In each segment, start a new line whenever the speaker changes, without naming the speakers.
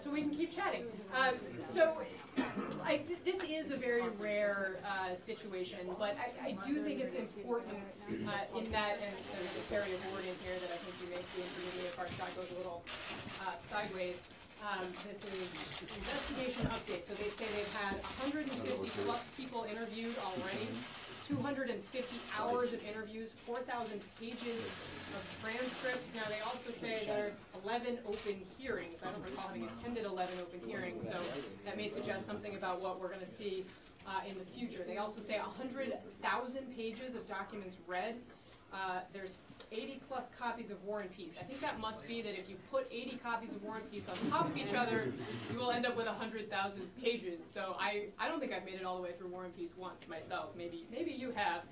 so we can keep chatting. This is a very rare situation, but I do think it's important in that, and there's a carry a word in here that I think you may see, and forgive me if our shot goes a little sideways. This is investigation update. So they say they've had 150 plus people interviewed already, 250 hours of interviews, 4,000 pages of transcripts. Now they also say there are 11 open hearings. I don't recall having attended 11 open hearings, so that may suggest something about what we're going to see in the future. They also say 100,000 pages of documents read. There's 80 plus copies of War and Peace. I think that must be that if you put 80 copies of War and Peace on top of each other, you will end up with 100,000 pages. So I don't think I've made it all the way through War and Peace once myself. Maybe you have.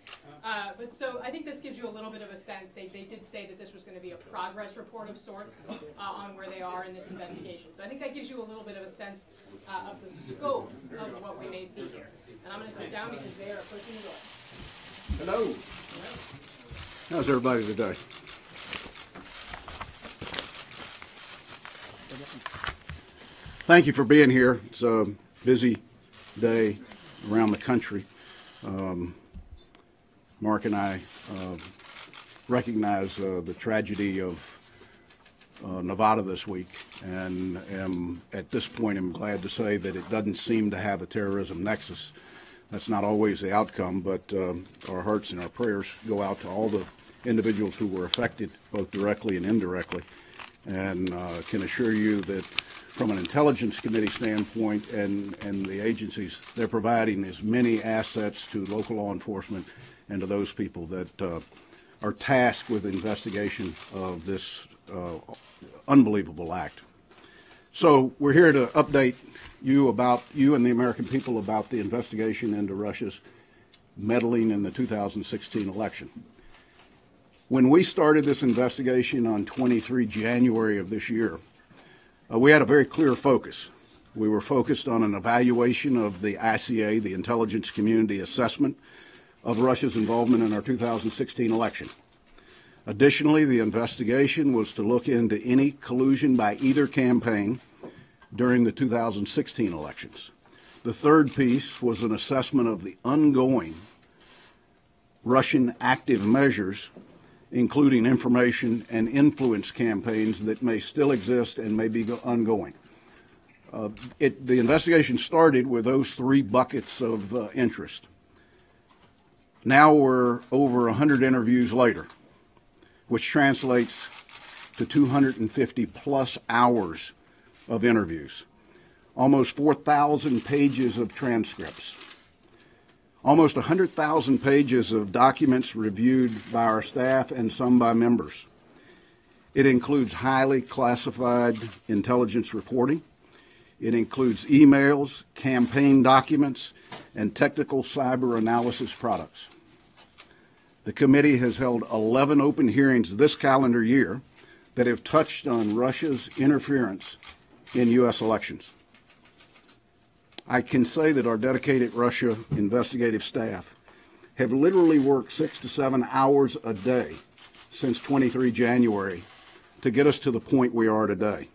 But so I think this gives you a little bit of a sense. They did say that this was going to be a progress report of sorts on where they are in this investigation. So I think that gives you a little bit of a sense of the scope of what we may see here. And I'm going to sit down because they are approaching the door.
Hello.
Hello.
How's everybody today? Thank you for being here. It's a busy day around the country. Mark and I recognize the tragedy of Nevada this week, and at this point I'm glad to say that it doesn't seem to have a terrorism nexus. That's not always the outcome, but our hearts and our prayers go out to all the individuals who were affected, both directly and indirectly, and can assure you that from an Intelligence Committee standpoint and the agencies, they're providing as many assets to local law enforcement and to those people that are tasked with investigation of this unbelievable act. So we're here to update you and the American people about the investigation into Russia's meddling in the 2016 election. When we started this investigation on 23 January of this year, we had a very clear focus. We were focused on an evaluation of the ICA, the Intelligence Community Assessment of Russia's involvement in our 2016 election. Additionally, the investigation was to look into any collusion by either campaign during the 2016 elections. The third piece was an assessment of the ongoing Russian active measures, including information and influence campaigns that may still exist and may be ongoing. The investigation started with those three buckets of interest. Now we're over 100 interviews later, which translates to 250 plus hours of interviews, almost 4,000 pages of transcripts, almost 100,000 pages of documents reviewed by our staff and some by members. It includes highly classified intelligence reporting. It includes emails, campaign documents, and technical cyber analysis products. The committee has held 11 open hearings this calendar year that have touched on Russia's interference in U.S. elections. I can say that our dedicated Russia investigative staff have literally worked 6 to 7 hours a day since 23 January to get us to the point we are today.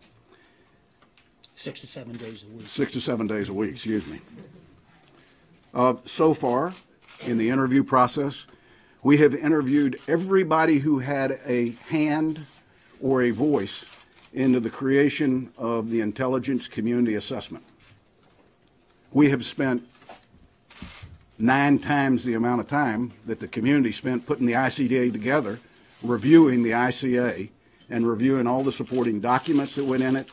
6 to 7 days a week.
6 to 7 days a week, excuse me. So far, in the interview process, we have interviewed everybody who had a hand or a voice into the creation of the Intelligence Community Assessment. We have spent 9 times the amount of time that the community spent putting the ICA together, reviewing the ICA, and reviewing all the supporting documents that went in it.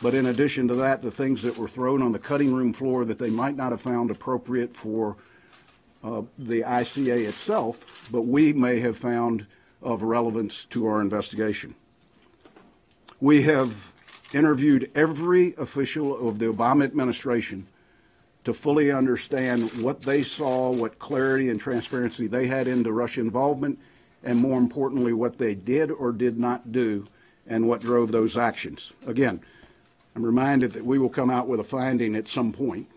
But in addition to that, the things that were thrown on the cutting room floor that they might not have found appropriate for the ICA itself, but we may have found of relevance to our investigation. We have interviewed every official of the Obama administration to fully understand what they saw, what clarity and transparency they had into Russia involvement, and more importantly, what they did or did not do and what drove those actions. Again, I'm reminded that we will come out with a finding at some point,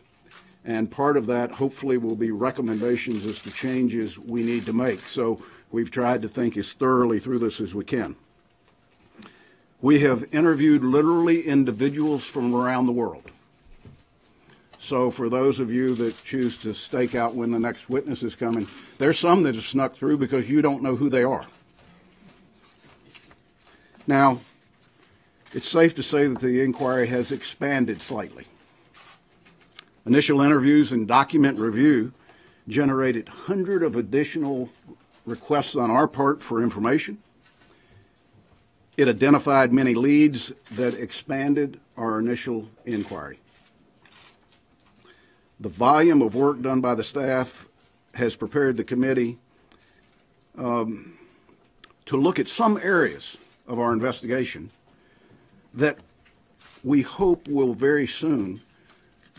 and part of that hopefully will be recommendations as to changes we need to make. So we've tried to think as thoroughly through this as we can. We have interviewed literally individuals from around the world. So for those of you that choose to stake out when the next witness is coming, there's some that have snuck through because you don't know who they are. Now, it's safe to say that the inquiry has expanded slightly. Initial interviews and document review generated hundreds of additional requests on our part for information. It identified many leads that expanded our initial inquiry. The volume of work done by the staff has prepared the committee to look at some areas of our investigation that we hope will very soon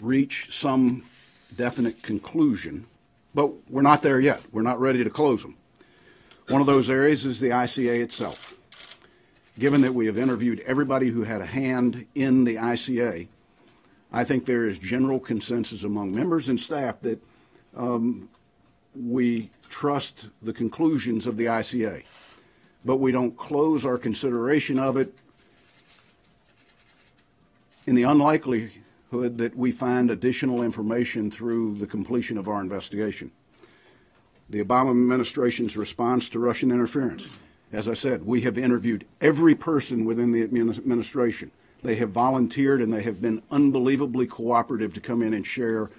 reach some definite conclusion, but we're not there yet. We're not ready to close them. One of those areas is the ICA itself. Given that we have interviewed everybody who had a hand in the ICA, I think there is general consensus among members and staff that we trust the conclusions of the ICA, but we don't close our consideration of it in the unlikelihood that we find additional information through the completion of our investigation. The Obama administration's response to Russian interference. As I said, we have interviewed every person within the administration. They have volunteered and they have been unbelievably cooperative to come in and share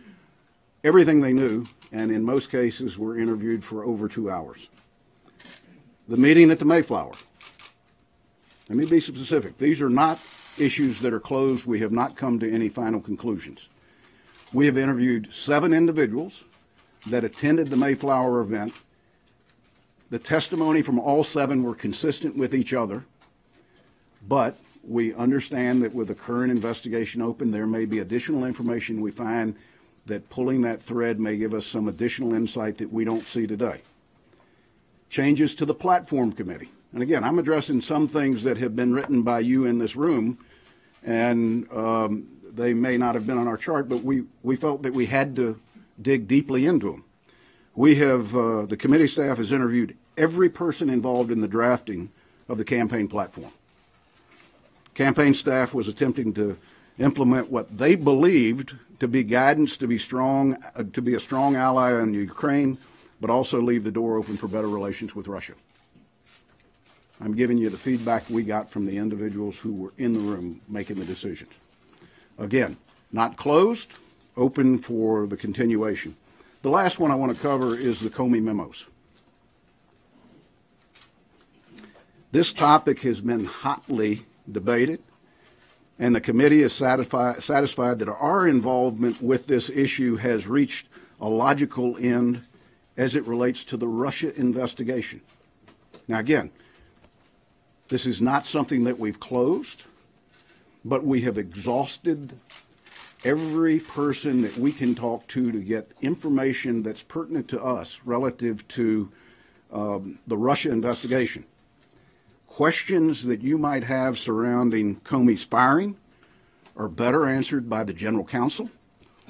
everything they knew, and in most cases were interviewed for over 2 hours. The meeting at the Mayflower. Let me be specific. These are not issues that are closed. We have not come to any final conclusions. We have interviewed 7 individuals that attended the Mayflower event. The testimony from all 7 were consistent with each other, but we understand that with the current investigation open, there may be additional information we find that pulling that thread may give us some additional insight that we don't see today. Changes to the platform committee. And again, I'm addressing some things that have been written by you in this room, and they may not have been on our chart, but we felt that we had to dig deeply into them. We have, the committee staff has interviewed every person involved in the drafting of the campaign platform. Campaign staff was attempting to implement what they believed to be guidance, to be a strong ally in Ukraine, but also leave the door open for better relations with Russia. I'm giving you the feedback we got from the individuals who were in the room making the decisions. Again, not closed, open for the continuation. The last one I want to cover is the Comey Memos. This topic has been hotly debated, and the committee is satisfied that our involvement with this issue has reached a logical end as it relates to the Russia investigation. Now again, this is not something that we've closed, but we have exhausted every person that we can talk to get information that's pertinent to us relative to the Russia investigation. Questions that you might have surrounding Comey's firing are better answered by the General Counsel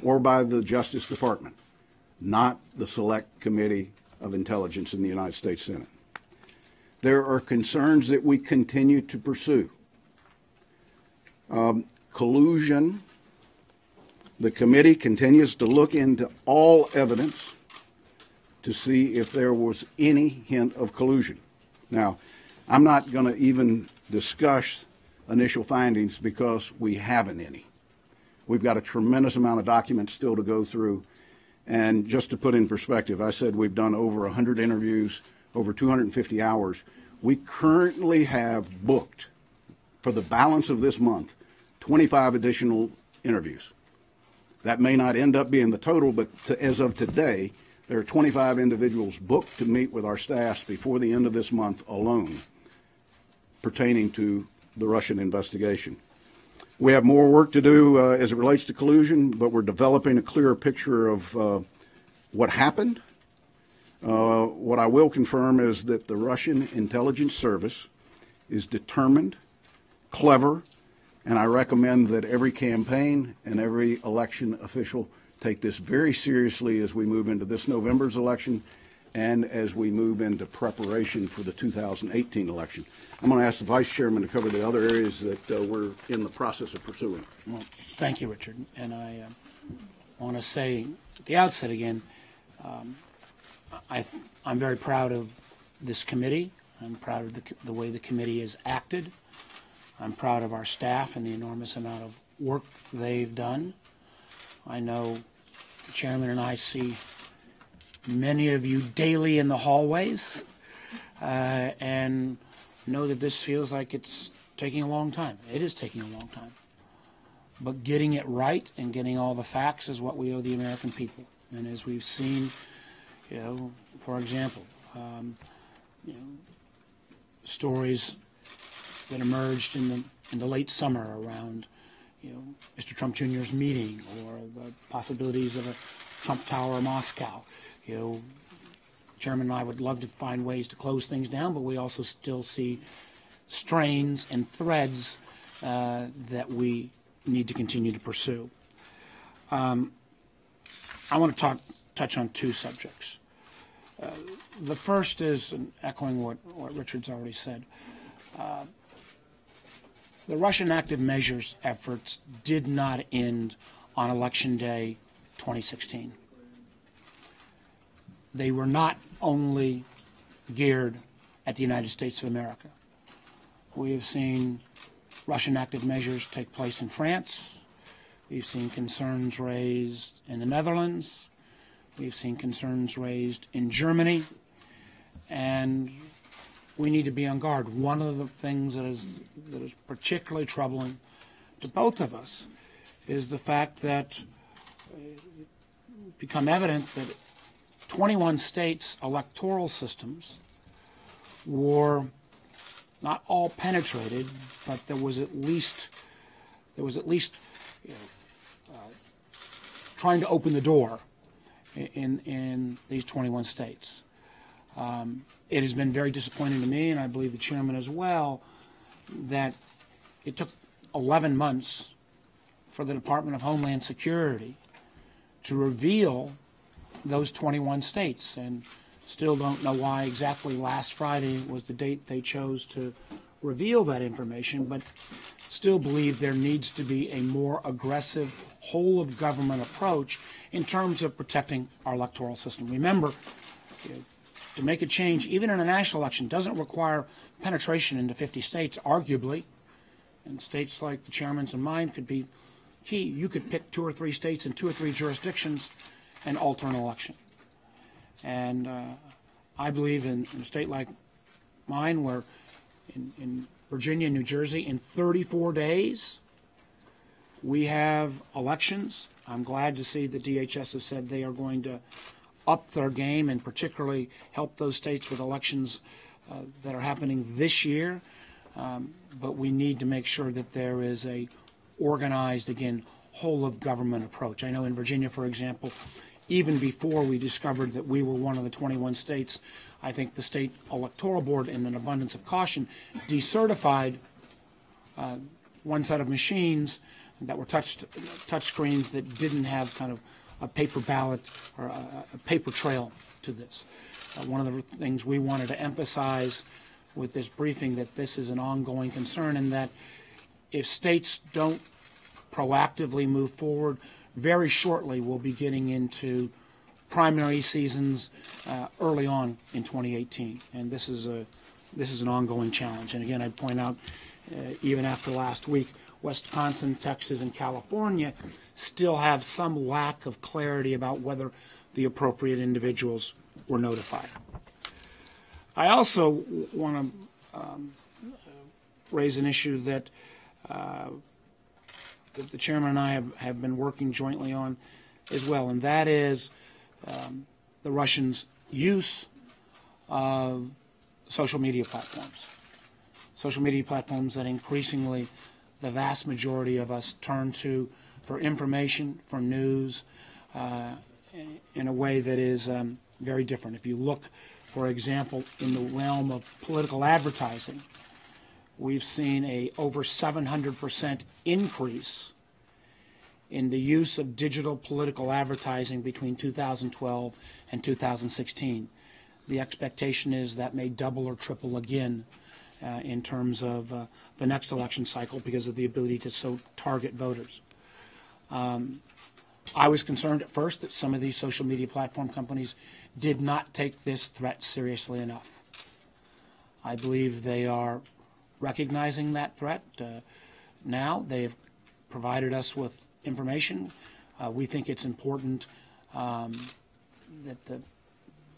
or by the Justice Department, not the Select Committee of Intelligence in the United States Senate. There are concerns that we continue to pursue. Collusion. The committee continues to look into all evidence to see if there was any hint of collusion. Now, I'm not going to even discuss initial findings because we haven't any. We've got a tremendous amount of documents still to go through. And just to put in perspective, I said we've done over 100 interviews, over 250 hours. We currently have booked, for the balance of this month, 25 additional interviews. That may not end up being the total, but as of today, there are 25 individuals booked to meet with our staffs before the end of this month alone pertaining to the Russian investigation. We have more work to do as it relates to collusion, but we're developing a clearer picture of what happened. What I will confirm is that the Russian intelligence service is determined, clever, and I recommend that every campaign and every election official take this very seriously as we move into this November's election and as we move into preparation for the 2018 election. I'm going to ask the Vice Chairman to cover the other areas that we're in the process of pursuing.
Well, thank you, Richard. And I want to say at the outset again, I'm very proud of this committee. I'm proud of the way the committee has acted. I'm proud of our staff and the enormous amount of work they've done. I know the Chairman and I see many of you daily in the hallways and know that this feels like it's taking a long time. It is taking a long time. But getting it right and getting all the facts is what we owe the American people. And as we've seen, for example, stories that emerged in the late summer around, Mr. Trump Jr.'s meeting or the possibilities of a Trump Tower in Moscow. Chairman and I would love to find ways to close things down, but we also still see strains and threads that we need to continue to pursue. I want to touch on two subjects. The first is, echoing what Richard's already said, the Russian active measures efforts did not end on Election Day 2016. They were not only geared at the United States of America. We have seen Russian active measures take place in France. We've seen concerns raised in the Netherlands. We've seen concerns raised in Germany. And we need to be on guard. One of the things that is particularly troubling to both of us is the fact that it's become evident that 21 states' electoral systems were not all penetrated, but there was at least trying to open the door in these 21 states. It has been very disappointing to me, and I believe the chairman as well, that it took 11 months for the Department of Homeland Security to reveal those 21 states, and still don't know why exactly last Friday was the date they chose to reveal that information, but still believe there needs to be a more aggressive whole-of-government approach in terms of protecting our electoral system. Remember, to make a change, even in a national election, doesn't require penetration into 50 states, arguably. And states like the chairman's and mine could be key. You could pick 2 or 3 states in 2 or 3 jurisdictions and alter an election. And I believe in a state like mine, where in Virginia and New Jersey, in 34 days, we have elections. I'm glad to see the DHS has said they are going to up their game and particularly help those states with elections that are happening this year. But we need to make sure that there is a organized, again, whole-of-government approach. I know in Virginia, for example, even before we discovered that we were one of the 21 states, I think the state electoral board, in an abundance of caution, decertified one set of machines that were touch screens that didn't have kind of a paper ballot or a paper trail to this. One of the things we wanted to emphasize with this briefing, that this is an ongoing concern, and that if states don't proactively move forward, very shortly we'll be getting into primary seasons early on in 2018, and this is an ongoing challenge. And again, I'd point out, even after last week, Wisconsin, Texas, and California still have some lack of clarity about whether the appropriate individuals were notified. I also want to raise an issue that the chairman and I have been working jointly on as well, and that is the Russians' use of social media platforms. Social media platforms that increasingly the vast majority of us turn to for information, for news, in a way that is very different. If you look, for example, in the realm of political advertising, we've seen a over 700% increase in the use of digital political advertising between 2012 and 2016. the expectation is that may double or triple again in terms of the next election cycle because of the ability to so target voters. I was concerned at first that some of these social media platform companies did not take this threat seriously enough. I believe they are recognizing that threat. Now they've provided us with information. We think it's important that the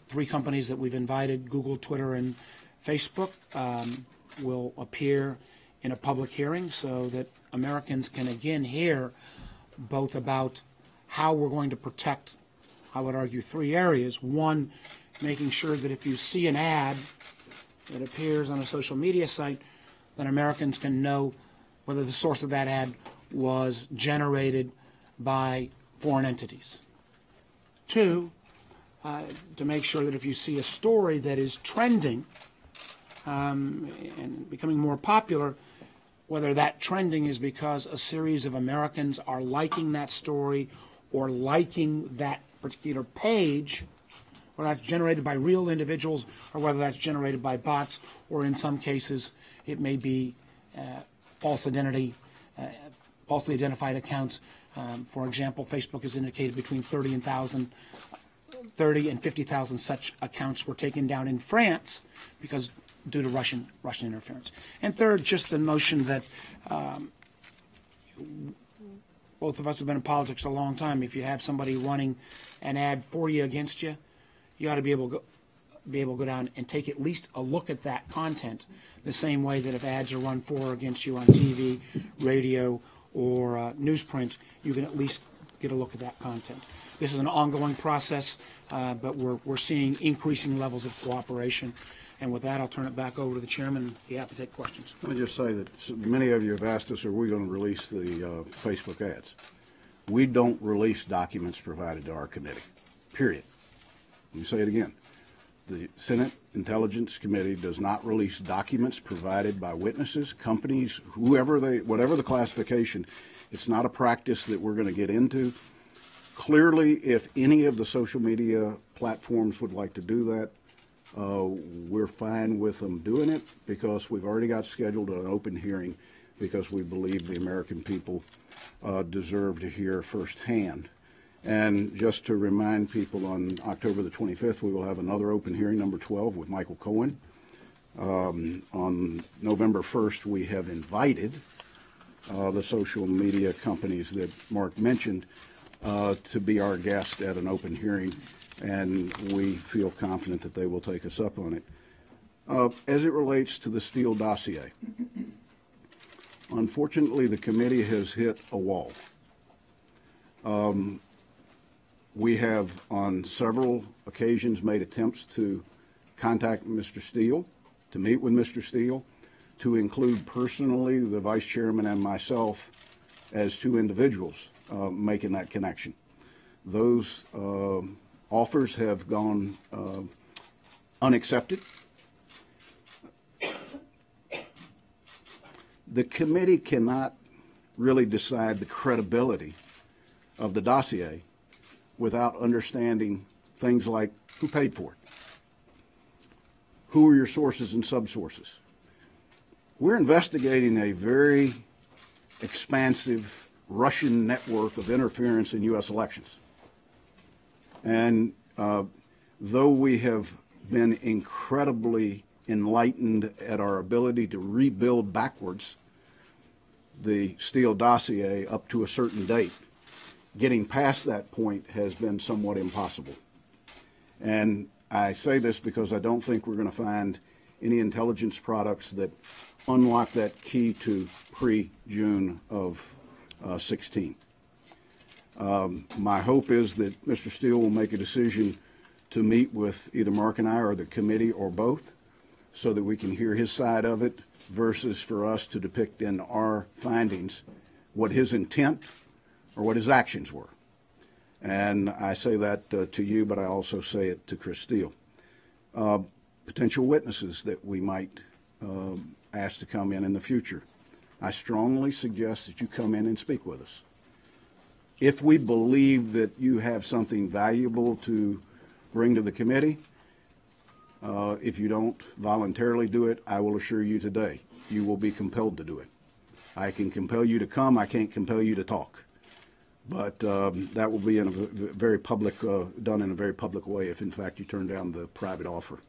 3 companies that we've invited, Google, Twitter, and Facebook, will appear in a public hearing so that Americans can again hear both about how we're going to protect, I would argue, 3 areas. One, making sure that if you see an ad that appears on a social media site, that Americans can know whether the source of that ad was generated by foreign entities. 2, to make sure that if you see a story that is trending and becoming more popular, whether that trending is because a series of Americans are liking that story or liking that particular page, whether that's generated by real individuals or whether that's generated by bots, or in some cases it may be falsely identified accounts. For example, Facebook has indicated between 30 and 50,000 such accounts were taken down in France because due to Russian interference. And third, just the notion that both of us have been in politics a long time. If you have somebody running an ad for you against you, you ought to be able to go down and take at least a look at that content, the same way that if ads are run for or against you on TV, radio, or newsprint, you can at least get a look at that content. This is an ongoing process, but we're seeing increasing levels of cooperation. And with that, I'll turn it back over to the chairman and be happy to take questions.
Let me just say that many of you have asked us, are we going to release the Facebook ads? We don't release documents provided to our committee, period. Let me say it again. The Senate Intelligence Committee does not release documents provided by witnesses, companies, whatever the classification. It's not a practice that we're going to get into. Clearly, if any of the social media platforms would like to do that, we're fine with them doing it because we've already got scheduled an open hearing because we believe the American people deserve to hear firsthand. And just to remind people, on October the 25th, we will have another open hearing, number 12, with Michael Cohen. On November 1st, we have invited the social media companies that Mark mentioned to be our guest at an open hearing, and we feel confident that they will take us up on it. As it relates to the Steele dossier, unfortunately, the committee has hit a wall. We have, on several occasions, made attempts to contact Mr. Steele, to meet with Mr. Steele, to include personally the vice chairman and myself as 2 individuals making that connection. Those offers have gone unaccepted. The committee cannot really decide the credibility of the dossier without understanding things like who paid for it, who are your sources and subsources. We're investigating a very expansive Russian network of interference in U.S. elections. And though we have been incredibly enlightened at our ability to rebuild backwards the Steele dossier up to a certain date, getting past that point has been somewhat impossible. And I say this because I don't think we're going to find any intelligence products that unlock that key to pre-June of 16. My hope is that Mr. Steele will make a decision to meet with either Mark and I or the committee or both so that we can hear his side of it versus for us to depict in our findings what his intent or what his actions were. And I say that to you, but I also say it to Chris Steele. Potential witnesses that we might ask to come in the future. I strongly suggest that you come in and speak with us. If we believe that you have something valuable to bring to the committee, If you don't voluntarily do it, I will assure you today, you will be compelled to do it. I can compel you to come. I can't compel you to talk. But that will be in a very public, done in a very public way if, in fact, you turn down the private offer.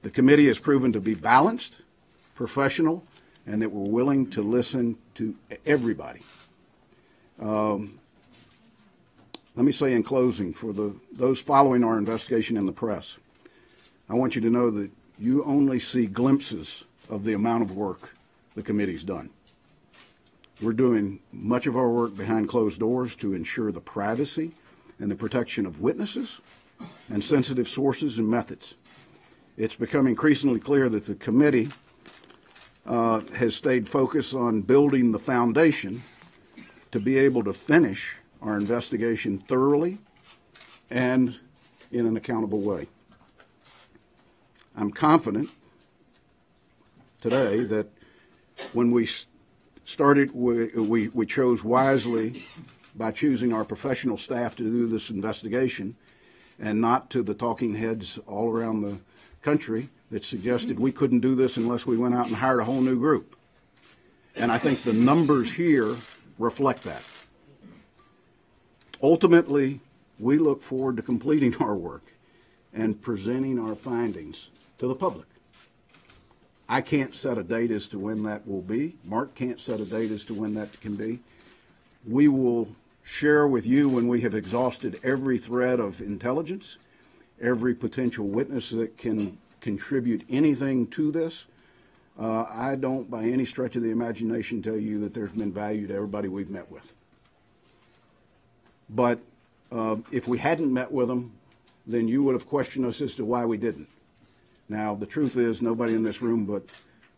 The committee has proven to be balanced, professional, and that we're willing to listen to everybody. Let me say in closing, for those following our investigation in the press, I want you to know that you only see glimpses of the amount of work the committee's done. We're doing much of our work behind closed doors to ensure the privacy and the protection of witnesses and sensitive sources and methods. It's become increasingly clear that the committee has stayed focused on building the foundation to be able to finish our investigation thoroughly and in an accountable way. I'm confident today that when we started, we chose wisely by choosing our professional staff to do this investigation and not to the talking heads all around the country that suggested we couldn't do this unless we went out and hired a whole new group. And I think the numbers here reflect that. Ultimately, we look forward to completing our work and presenting our findings to the public. I can't set a date as to when that will be. Mark can't set a date as to when that can be. We will share with you when we have exhausted every thread of intelligence, every potential witness that can contribute anything to this. I don't, by any stretch of the imagination, tell you that there's been value to everybody we've met with. But if we hadn't met with them, then you would have questioned us as to why we didn't. Now, the truth is, nobody in this room,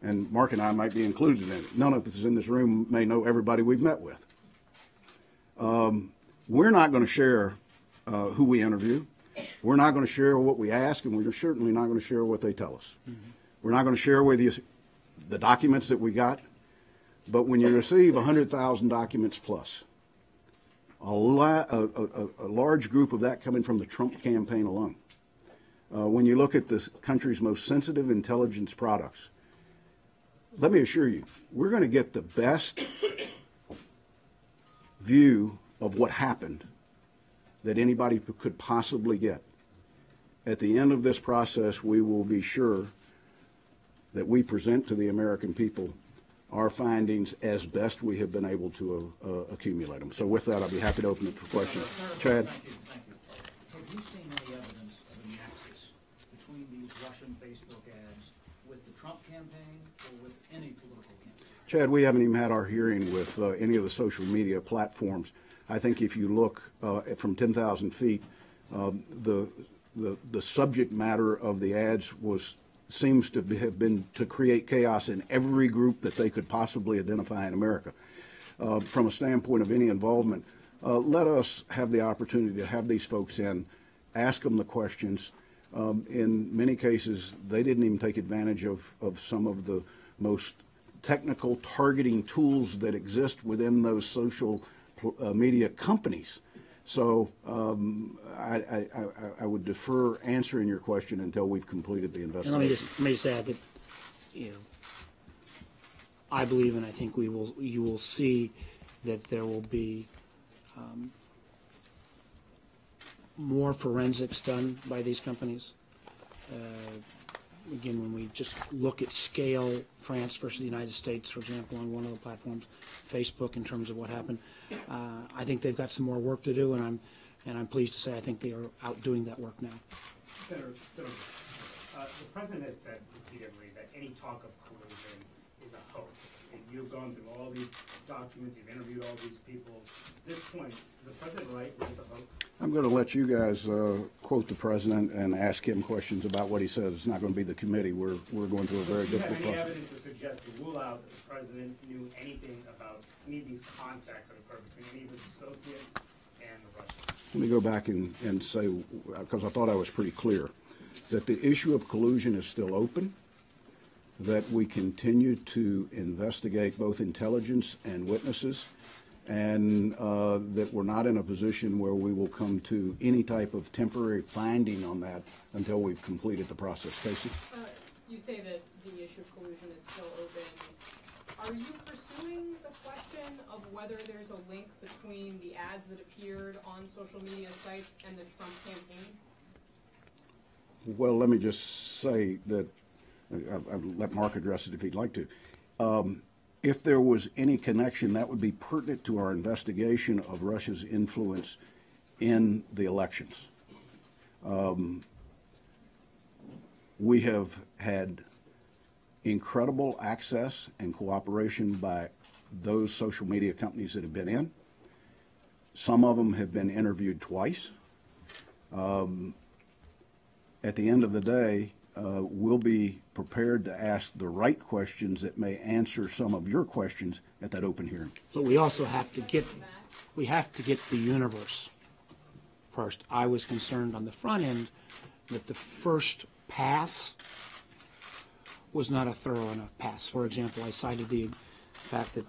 and Mark and I might be included in it, none of us in this room may know everybody we've met with. We're not going to share who we interview. We're not going to share what we ask, and we're certainly not going to share what they tell us. Mm-hmm. We're not going to share with you the documents that we got. But when you receive 100,000 documents plus, a large group of that coming from the Trump campaign alone, when you look at the country's most sensitive intelligence products, let me assure you, we're going to get the best view of what happened that anybody could possibly get. At the end of this process, we will be sure that we present to the American people our findings as best we have been able to accumulate them. So with that, I'll be happy to open it for questions. Chad?
Thank you. Have you seen any evidence of a nexus between these Russian Facebook ads with the Trump campaign or with any political campaign?
Chad, we haven't even had our hearing with any of the social media platforms. I think if you look from 10,000 feet, the subject matter of the ads seems to have been to create chaos in every group that they could possibly identify in America. From a standpoint of any involvement, let us have the opportunity to have these folks in, ask them the questions. In many cases, they didn't even take advantage of some of the most technical targeting tools that exist within those social media companies. So I would defer answering your question until we've completed the investigation.
Let me just add that, I believe, and I think you will see that there will be more forensics done by these companies. Again, when we just look at scale, France versus the United States, for example, on one of the platforms, Facebook, in terms of what happened, I think they've got some more work to do, and I'm pleased to say I think they are out doing that work now.
Senator, the president has said repeatedly that any talk of collusion is a hoax. And you've gone through all these documents, you've interviewed all these people. At this point, is the president right that it's a hoax? I'm
going to let you guys quote the president and ask him questions about what he says. It's not going to be the committee. We're going through a very difficult process.
Do you have any evidence to suggest to rule out that the president knew anything about any of these contacts that occurred between any of his associates and the Russians?
Let me go back and say, because I thought I was pretty clear, that the issue of collusion is still open, that we continue to investigate both intelligence and witnesses, and that we're not in a position where we will come to any type of temporary finding on that until we've completed the process. Casey?
You say that the issue of collusion is still open. Are you pursuing the question of whether there's a link between the ads that appeared on social media sites and the Trump campaign?
Well, let me just say that I'll let Mark address it if he'd like to. If there was any connection, that would be pertinent to our investigation of Russia's influence in the elections. We have had incredible access and cooperation by those social media companies that have been in. Some of them have been interviewed twice. At the end of the day, we'll be prepared to ask the right questions that may answer some of your questions at that open hearing.
But we also have to get the universe first. I was concerned on the front end that the first pass was not a thorough enough pass. For example, I cited the fact that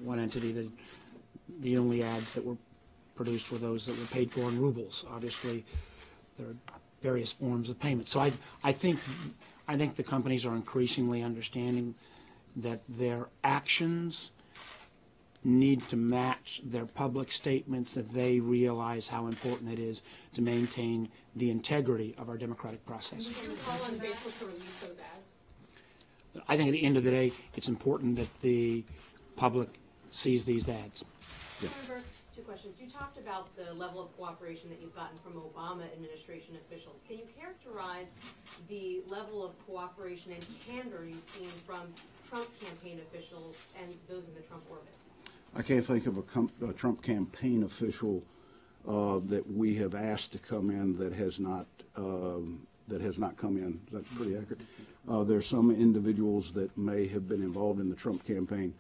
one entity, the only ads that were produced were those that were paid for in rubles. Obviously, there are various forms of payment. So I think the companies are increasingly understanding that their actions need to match their public statements, that they realize how important it is to maintain the integrity of our democratic process.
Did you call on Facebook to release those ads?
I think at the end of the day, it's important that the public sees these ads.
Yeah.
Senator, two questions. You talked about the level of cooperation that you've gotten from Obama administration officials. Can you characterize the level of cooperation and candor you've seen from Trump campaign officials and those in the Trump orbit?
I can't think of a Trump campaign official that we have asked to come in that has not come in. Is that pretty accurate? There's some individuals that may have been involved in the Trump campaign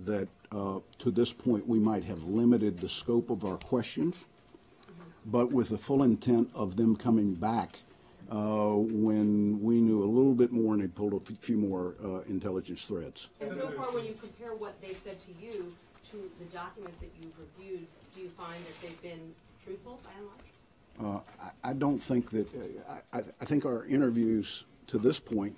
that to this point we might have limited the scope of our questions, but with the full intent of them coming back when we knew a little bit more and they pulled a few more intelligence threads.
And so far, when you compare what they've said to you to the documents that you've reviewed, do you find that they've been truthful by and large?
I don't think that, I think our interviews to this point,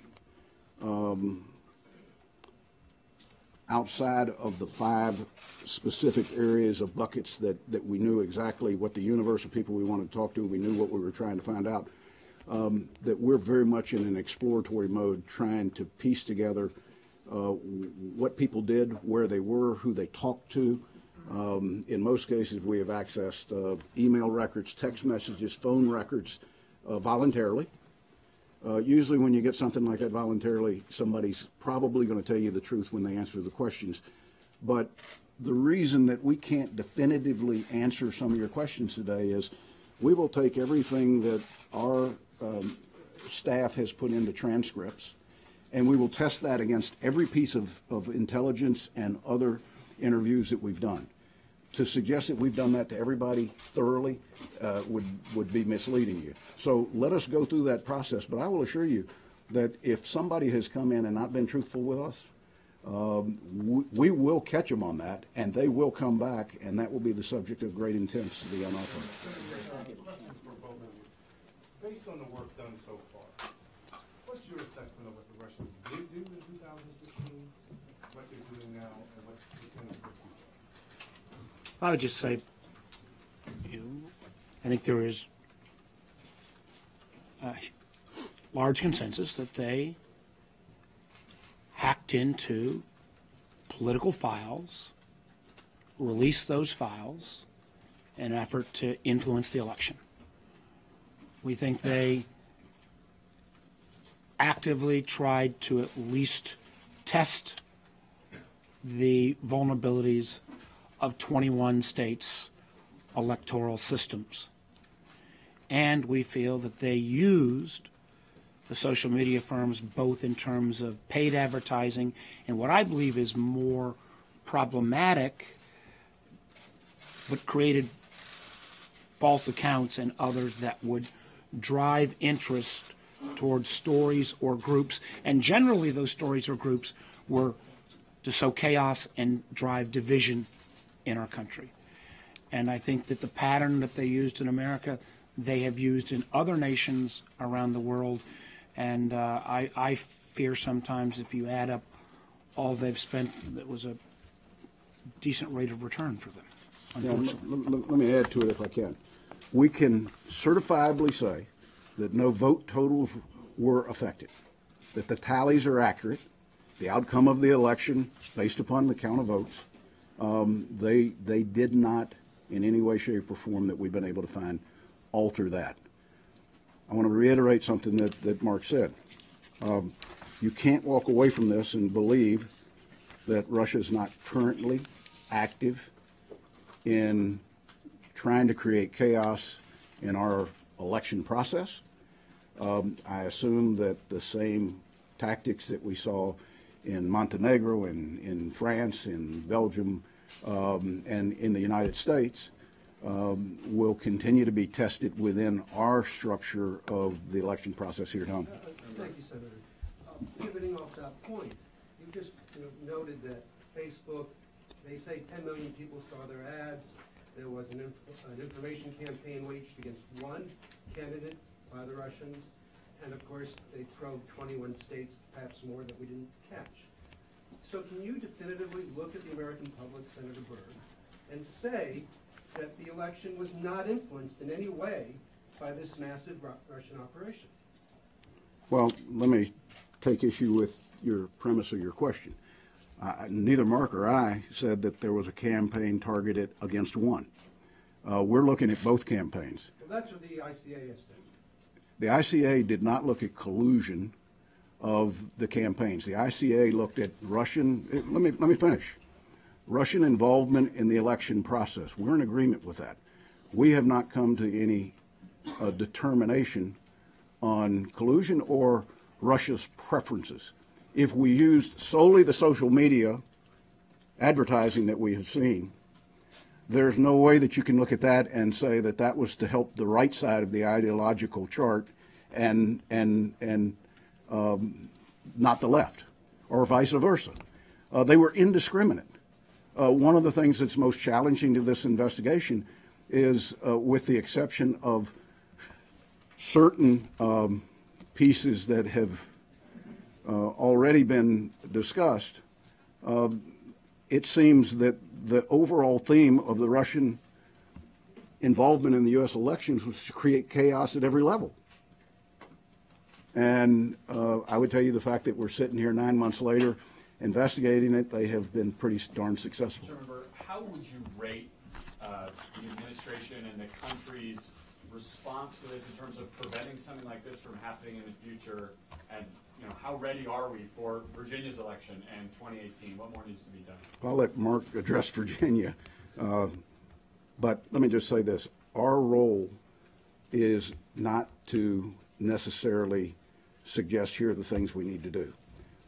outside of the 5 specific areas of buckets that we knew exactly what the universe of people we wanted to talk to, we knew what we were trying to find out, that we're very much in an exploratory mode trying to piece together what people did, where they were, who they talked to. In most cases, we have accessed email records, text messages, phone records voluntarily. Usually when you get something like that voluntarily, somebody's probably going to tell you the truth when they answer the questions. But the reason that we can't definitively answer some of your questions today is we will take everything that our staff has put into transcripts, and we will test that against every piece of intelligence and other interviews that we've done. To suggest that we've done that to everybody thoroughly would be misleading you. So let us go through that process. But I will assure you that if somebody has come in and not been truthful with us, we will catch them on that, and they will come back, and that will be the subject of great intensity on our part.
Based on the work done so far, what's your assessment of what the Russians did do in 2016, what they're doing now, and what they intend to do?
I would just say, I think there is a large consensus that they hacked into political files, released those files in an effort to influence the election. We think they actively tried to at least test the vulnerabilities of 21 states' electoral systems. And we feel that they used the social media firms both in terms of paid advertising and what I believe is more problematic, but created false accounts and others that would drive interest towards stories or groups. And generally those stories or groups were to sow chaos and drive division in our country. And I think that the pattern that they used in America, they have used in other nations around the world. And I fear sometimes if you add up all they've spent, that was a decent rate of return for them, unfortunately.
Let me add to it if I can. We can certifiably say that no vote totals were affected, that the tallies are accurate, the outcome of the election based upon the count of votes, they did not in any way, shape, or form that we've been able to find alter that. I want to reiterate something that Mark said. You can't walk away from this and believe that Russia is not currently active in trying to create chaos in our election process. I assume that the same tactics that we saw in Montenegro, in France, in Belgium, and in the United States will continue to be tested within our structure of the election process here at home.
Thank you, Senator. Pivoting off that point, you just noted that Facebook, they say 10 million people saw their ads. There was an information campaign waged against one candidate by the Russians. And of course, they probed 21 states, perhaps more, that we didn't catch. So can you definitively look at the American public, Senator Burr, and say that the election was not influenced in any way by this massive Russian operation?
Well, let me take issue with your premise of your question. Neither Mark or I said that there was a campaign targeted against one. We're looking at both campaigns.
Well, that's what the ICA has said.
The ICA did not look at collusion of the campaigns. The ICA looked at Russian, let me finish, Russian involvement in the election process. We're in agreement with that. We have not come to any determination on collusion or Russia's preferences. If we used solely the social media advertising that we have seen, there's no way that you can look at that and say that that was to help the right side of the ideological chart and not the left, or vice versa. They were indiscriminate. One of the things that's most challenging to this investigation is, with the exception of certain pieces that have already been discussed, it seems that the overall theme of the Russian involvement in the U.S. elections was to create chaos at every level. And I would tell you the fact that we're sitting here 9 months later investigating it, they have been pretty darn successful.
Chairman Burr, how would you rate the administration and the country's response to this in terms of preventing something like this from happening in the future? And how ready are we for Virginia's election and 2018? What more needs to be done?
I'll let Mark address Virginia. But let me just say this. Our role is not to necessarily suggest here are the things we need to do.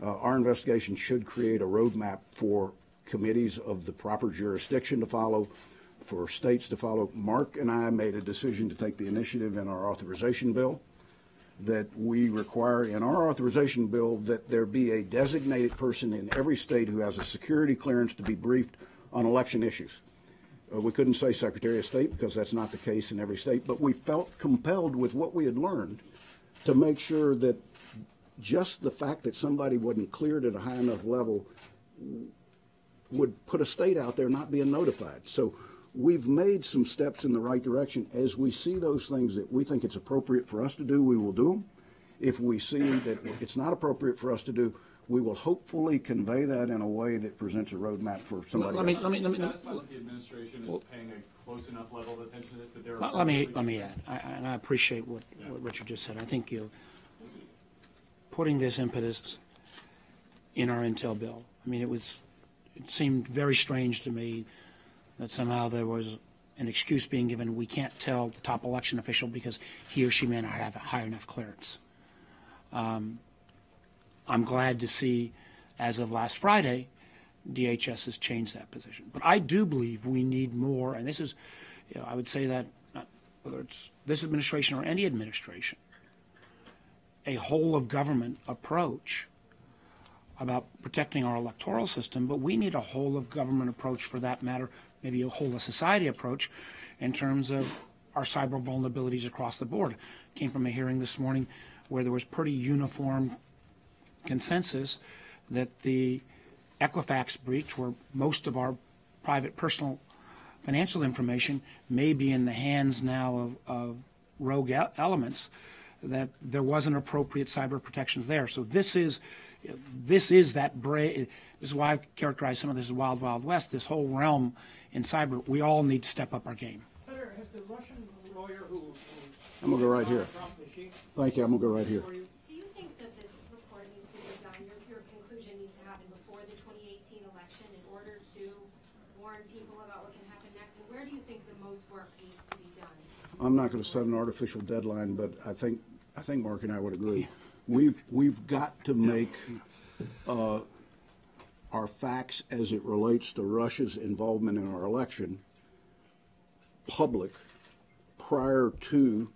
Our investigation should create a roadmap for committees of the proper jurisdiction to follow, for states to follow. Mark and I made a decision to take the initiative in our authorization bill that we require in our authorization bill that there be a designated person in every state who has a security clearance to be briefed on election issues. We couldn't say Secretary of State because that's not the case in every state, but we felt compelled with what we had learned to make sure that just the fact that somebody wasn't cleared at a high enough level would put a state out there not being notified. So we've made some steps in the right direction. As we see those things that we think it's appropriate for us to do, we will do them. If we see that it's not appropriate for us to do, we will hopefully convey that in a way that presents a roadmap for somebody else.
Are you satisfied that the administration is paying a close enough level of attention to this that they're...
Let me add, and I appreciate what Richard just said. I think putting this impetus in our intel bill, I mean, it seemed very strange to me that somehow there was an excuse being given. We can't tell the top election official because he or she may not have a high enough clearance. I'm glad to see, as of last Friday, DHS has changed that position. But I do believe we need more, and this is, I would say that whether it's this administration or any administration, a whole of government approach about protecting our electoral system, but we need a whole of government approach for that matter maybe a whole of society approach in terms of our cyber vulnerabilities across the board. Came from a hearing this morning where there was pretty uniform consensus that the Equifax breach, where most of our private personal financial information may be in the hands now of rogue elements, that there wasn't appropriate cyber protections there. So this is that this is why I characterize some of this as wild, wild west. This whole realm in cyber, we all need to step up our game.
Senator, has the Russian lawyer who
I'm gonna go right here. Thank you. I'm gonna go right here.
Do you think that this report needs to be done, your conclusion needs to happen before the 2018 election in order to warn people about what can happen next? And where do you think the most work needs to be done?
I'm not going to set an artificial deadline, but I think Mark and I would agree. We've got to make our facts as it relates to Russia's involvement in our election public prior to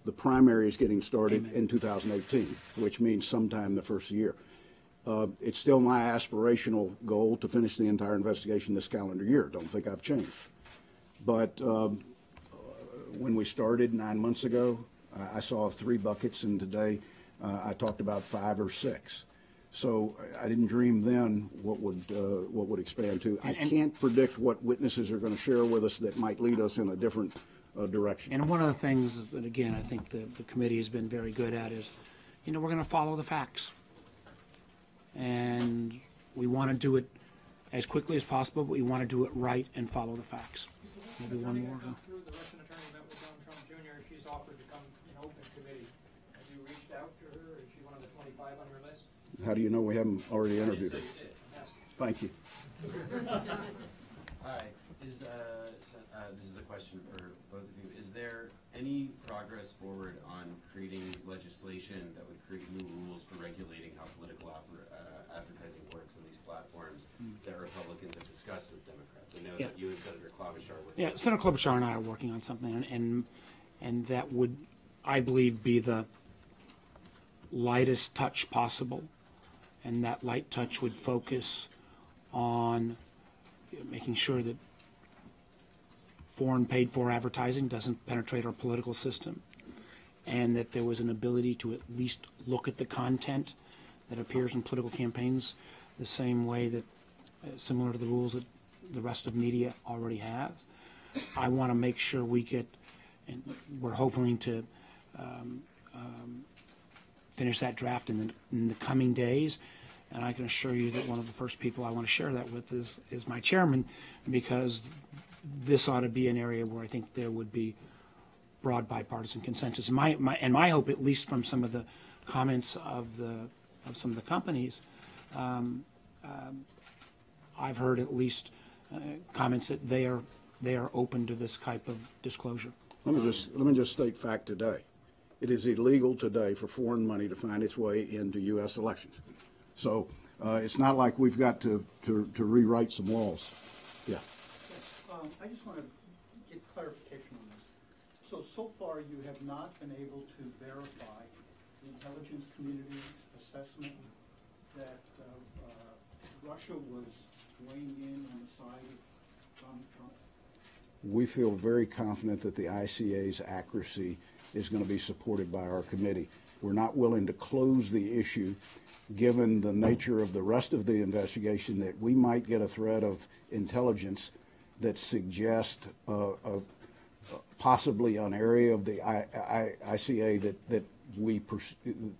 the primaries getting started in 2018, which means sometime the first year. It's still my aspirational goal to finish the entire investigation this calendar year. Don't think I've changed. But when we started 9 months ago, I saw 3 buckets, and today I talked about 5 or 6. So I didn't dream then what would expand to. I can't predict what witnesses are going to share with us that might lead us in a different direction.
And one of the things that, again, I think the committee has been very good at is, we're going to follow the facts. And we want to do it as quickly as possible, but we want to do it right and follow the facts. Maybe one more.
The Russian attorney met with Donald Trump Jr. She's offered to come in open committee. Have you reached out to her? Is she one of the 25 on your list?
How do you know we haven't already interviewed her? Thank you.
Hi. This is a question for both of you. Is there any progress forward on creating legislation that would create new rules for regulating how political advertising works on these platforms that Republicans have discussed with Democrats? I know that you and Senator Klobuchar are working.
Yeah, Senator Klobuchar and I are working on something, and that would, I believe, be the lightest touch possible, and that light touch would focus on making sure that foreign paid-for advertising doesn't penetrate our political system, and that there was an ability to at least look at the content that appears in political campaigns the same way that, similar to the rules that the rest of media already has. I want to make sure we get, and we're hoping to finish that draft in the coming days, and I can assure you that one of the first people I want to share that with is my chairman, because this ought to be an area where I think there would be broad bipartisan consensus. And my hope, at least from some of the comments of some of the companies, I've heard at least comments that they are open to this type of disclosure.
Let me just state fact today. It is illegal today for foreign money to find its way into U.S. elections. So it's not like we've got to rewrite some laws. Yeah.
I just want to get clarification on this. So far you have not been able to verify the intelligence community's assessment that Russia was weighing in on the side of Donald Trump?
We feel very confident that the ICA's accuracy is going to be supported by our committee. We're not willing to close the issue given the nature of the rest of the investigation, that we might get a thread of intelligence that suggests possibly an area of the ICA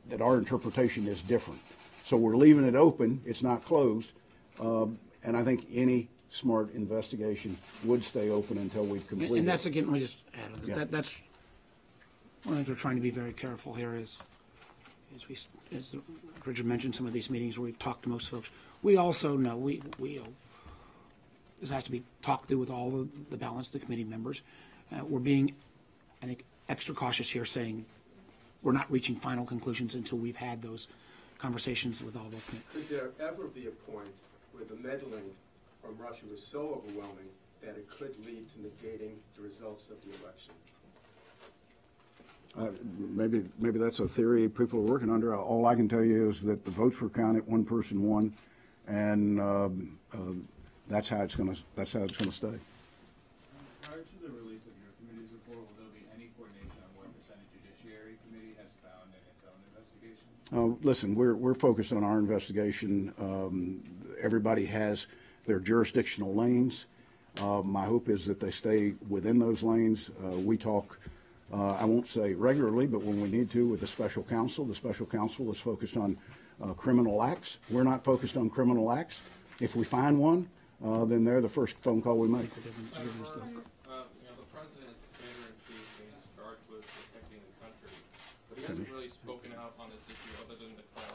that our interpretation is different. So we're leaving it open. It's not closed. And I think any smart investigation would stay open until we've completed.
And that's, again, let me just add on that. That's one of the things we're trying to be very careful here is as Richard mentioned, some of these meetings where we've talked to most folks. We also know this has to be talked through with all of the balance of the committee members. We're being, I think, extra cautious here, saying we're not reaching final conclusions until we've had those conversations with all the committee.
Could there ever be a point where the meddling from Russia was so overwhelming that it could lead to negating the results of the election?
Maybe that's a theory people are working under. All I can tell you is that the votes were counted, one person won, and that's how it's going to stay.
Prior to the release of your committee's report, will there be any coordination on what the Senate Judiciary Committee has found in its own investigation?
Listen, we're focused on our investigation. Everybody has their jurisdictional lanes. My hope is that they stay within those lanes. We talk, I won't say regularly, but when we need to, with the special counsel. The special counsel is focused on criminal acts. We're not focused on criminal acts. If we find one, then they're the first phone call we make.
The president is the commander-in-chief and he's charged with protecting the country, but he hasn't really spoken out on this issue other than the call.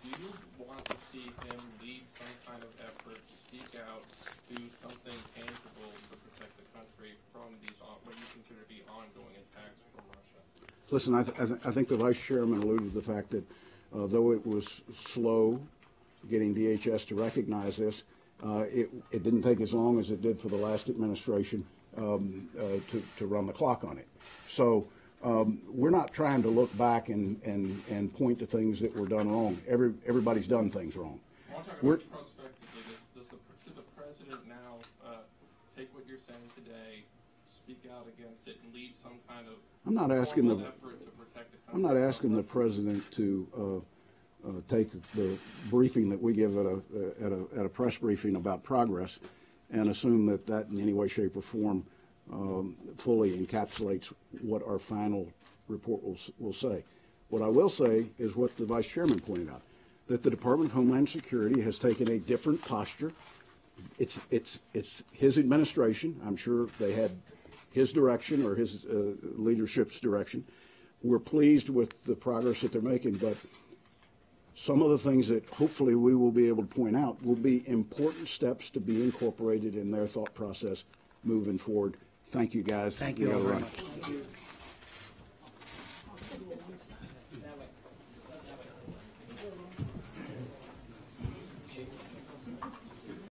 Do you want to see him lead some kind of effort, speak out, do something tangible to protect the country from these what you consider to be ongoing attacks from Russia?
Listen, I think the vice chairman alluded to the fact that though it was slow getting DHS to recognize this, it didn't take as long as it did for the last administration to run the clock on it. So we're not trying to look back and point to things that were done wrong. Everybody's done things wrong.
I want to talk about prospectively. Should the president now take what you're saying today, speak out against it, and lead some kind of effort to protect the country?
I'm not asking the president to take the briefing that we give at a press briefing about progress and assume that in any way, shape, or form fully encapsulates what our final report will say. What I will say is what the vice chairman pointed out, that the Department of Homeland Security has taken a different posture. It's his administration. I'm sure they had his direction or his leadership's direction. We're pleased with the progress that they're making, but some of the things that hopefully we will be able to point out will be important steps to be incorporated in their thought process moving forward. Thank you, guys.
Thank you all very much.